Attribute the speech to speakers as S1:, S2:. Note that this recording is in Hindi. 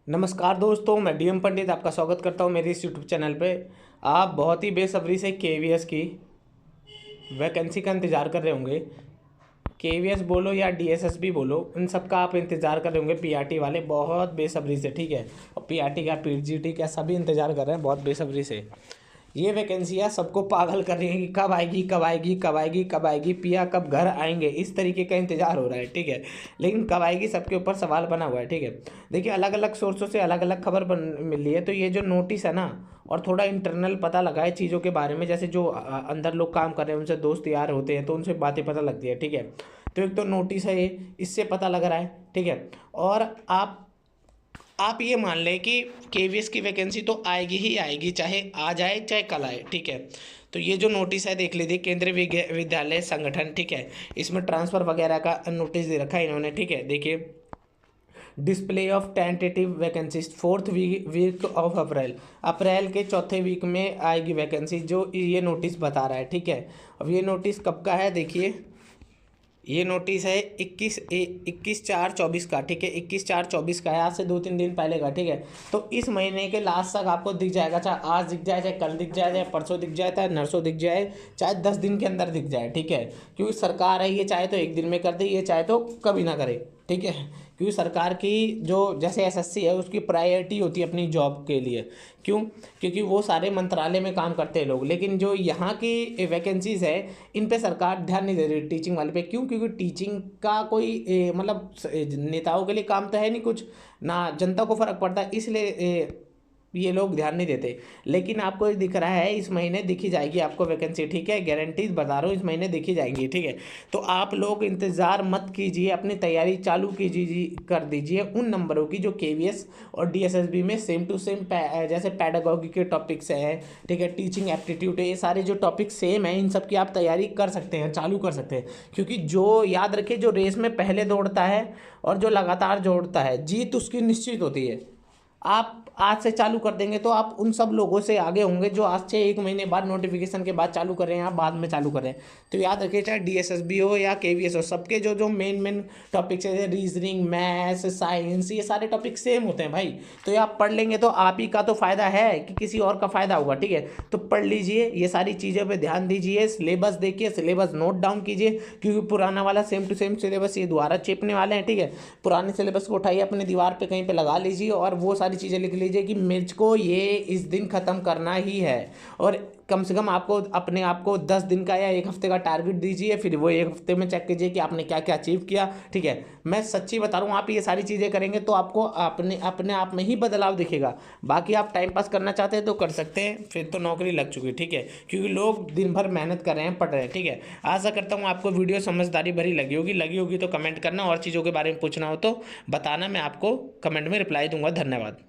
S1: नमस्कार दोस्तों, मैं डीएम पंडित आपका स्वागत करता हूं मेरे इस यूट्यूब चैनल पे। आप बहुत ही बेसब्री से केवीएस की वैकेंसी का इंतज़ार कर रहे होंगे। केवीएस बोलो या डीएसएसबी बोलो, इन सब का आप इंतज़ार कर रहे होंगे। पीआरटी वाले बहुत बेसब्री से, ठीक है। और पीआरटी का, पीजीटी का सभी इंतज़ार कर रहे हैं बहुत बेसब्री से। ये वैकेंसियाँ सबको पागल कर रही हैं कि कब आएगी, कब आएगी, कब आएगी, कब आएगी, पिया कब घर आएंगे, इस तरीके का इंतजार हो रहा है, ठीक है। लेकिन कब आएगी सबके ऊपर सवाल बना हुआ है, ठीक है। देखिए, अलग अलग सोर्सों से अलग अलग खबर मिल रही है। तो ये जो नोटिस है ना, और थोड़ा इंटरनल पता लगा है चीज़ों के बारे में, जैसे जो अंदर लोग काम कर रहे हैं उनसे दोस्त यार होते हैं तो उनसे बातें पता लगती है, ठीक है। तो एक तो नोटिस है ये, इससे पता लग रहा है, ठीक है। और आप ये मान लें कि केवीएस की वैकेंसी तो आएगी ही आएगी, चाहे आज आए चाहे कल आए, ठीक है। तो ये जो नोटिस है देख लीजिए, केंद्रीय विद्यालय संगठन, ठीक है। इसमें ट्रांसफ़र वगैरह का नोटिस दे रखा है इन्होंने, ठीक है। देखिए, display of tentative vacancies fourth week of April के चौथे वीक में आएगी वैकेंसी, जो ये नोटिस बता रहा है, ठीक है। अब ये नोटिस कब का है देखिए, ये नोटिस है 21/4/24 का, ठीक है। 21/4/24 का है, आज से 2-3 दिन पहले का, ठीक है। तो इस महीने के लास्ट तक आपको दिख जाएगा, चाहे आज दिख जाए, चाहे कल दिख जाए, चाहे परसों दिख जाए, चाहे नरसों दिख जाए, चाहे 10 दिन के अंदर दिख जाए, ठीक है। क्योंकि सरकार है, ये चाहे तो एक दिन में कर दे, ये चाहे तो कभी ना करे, ठीक है। क्योंकि सरकार की जो जैसे एसएससी है उसकी प्रायोरिटी होती है अपनी जॉब के लिए। क्यों? क्योंकि वो सारे मंत्रालय में काम करते हैं लोग, लेकिन जो यहाँ की वैकेंसीज है इन पे सरकार ध्यान नहीं दे रही, टीचिंग वाले पे। क्यों? क्योंकि टीचिंग का कोई मतलब नेताओं के लिए काम तो है नहीं कुछ, ना जनता को फर्क पड़ता है, इसलिए ये लोग ध्यान नहीं देते। लेकिन आपको दिख रहा है इस महीने दिखी जाएगी आपको वैकेंसी, ठीक है। गारंटीज बता रहा हूँ, इस महीने दिखी जाएंगी, ठीक है। तो आप लोग इंतज़ार मत कीजिए, अपनी तैयारी चालू कीजिए, कर दीजिए उन नंबरों की जो केवीएस और डीएसएसबी में सेम टू सेम जैसे पैडागॉगी के टॉपिक्स हैं, ठीक है, टीचिंग एप्टीट्यूड है, ये सारे जो टॉपिक सेम है इन सब की आप तैयारी कर सकते हैं, चालू कर सकते हैं। क्योंकि जो याद रखिए, जो रेस में पहले दौड़ता है और जो लगातार दौड़ता है, जीत उसकी निश्चित होती है। आप आज से चालू कर देंगे तो आप उन सब लोगों से आगे होंगे जो आज से 1 महीने बाद नोटिफिकेशन के बाद चालू कर रहे हैं, आप बाद में चालू कर रहे हैं। तो याद रखिए, चाहे डीएसएसबी हो या केवीएस हो, सबके जो जो मेन टॉपिक्स है, रीजनिंग, मैथ्स, साइंस, ये सारे टॉपिक सेम होते हैं भाई। तो ये आप पढ़ लेंगे तो आप ही का तो फायदा है कि किसी और का फायदा होगा, ठीक है। तो पढ़ लीजिए, ये सारी चीज़ों पर ध्यान दीजिए, सिलेबस देखिए, सिलेबस नोट डाउन कीजिए, क्योंकि पुराना वाला सेम टू सेम सिलेबस ये दोबारा चेपने वाले हैं, ठीक है। पुराने सिलेबस को उठाइए, अपने दीवार पे कहीं पे लगा लीजिए और वो सारी चीज़ें लिख लीजिए कि मुझको ये इस दिन ख़त्म करना ही है। और कम से कम आपको अपने आप को 10 दिन का या 1 हफ्ते का टारगेट दीजिए, फिर वो 1 हफ्ते में चेक कीजिए कि आपने क्या क्या अचीव किया, ठीक है। मैं सच्ची बता रहा हूँ, आप ये सारी चीज़ें करेंगे तो आपको अपने अपने आप में ही बदलाव दिखेगा। बाकी आप टाइम पास करना चाहते हैं तो कर सकते हैं, फिर तो नौकरी लग चुकी है, ठीक है। क्योंकि लोग दिन भर मेहनत कर रहे हैं, पढ़ रहे हैं, ठीक है। आशा करता हूँ आपको वीडियो समझदारी भरी लगी होगी तो कमेंट करना, और चीज़ों के बारे में पूछना हो तो बताना, मैं आपको कमेंट में रिप्लाई दूंगा। धन्यवाद।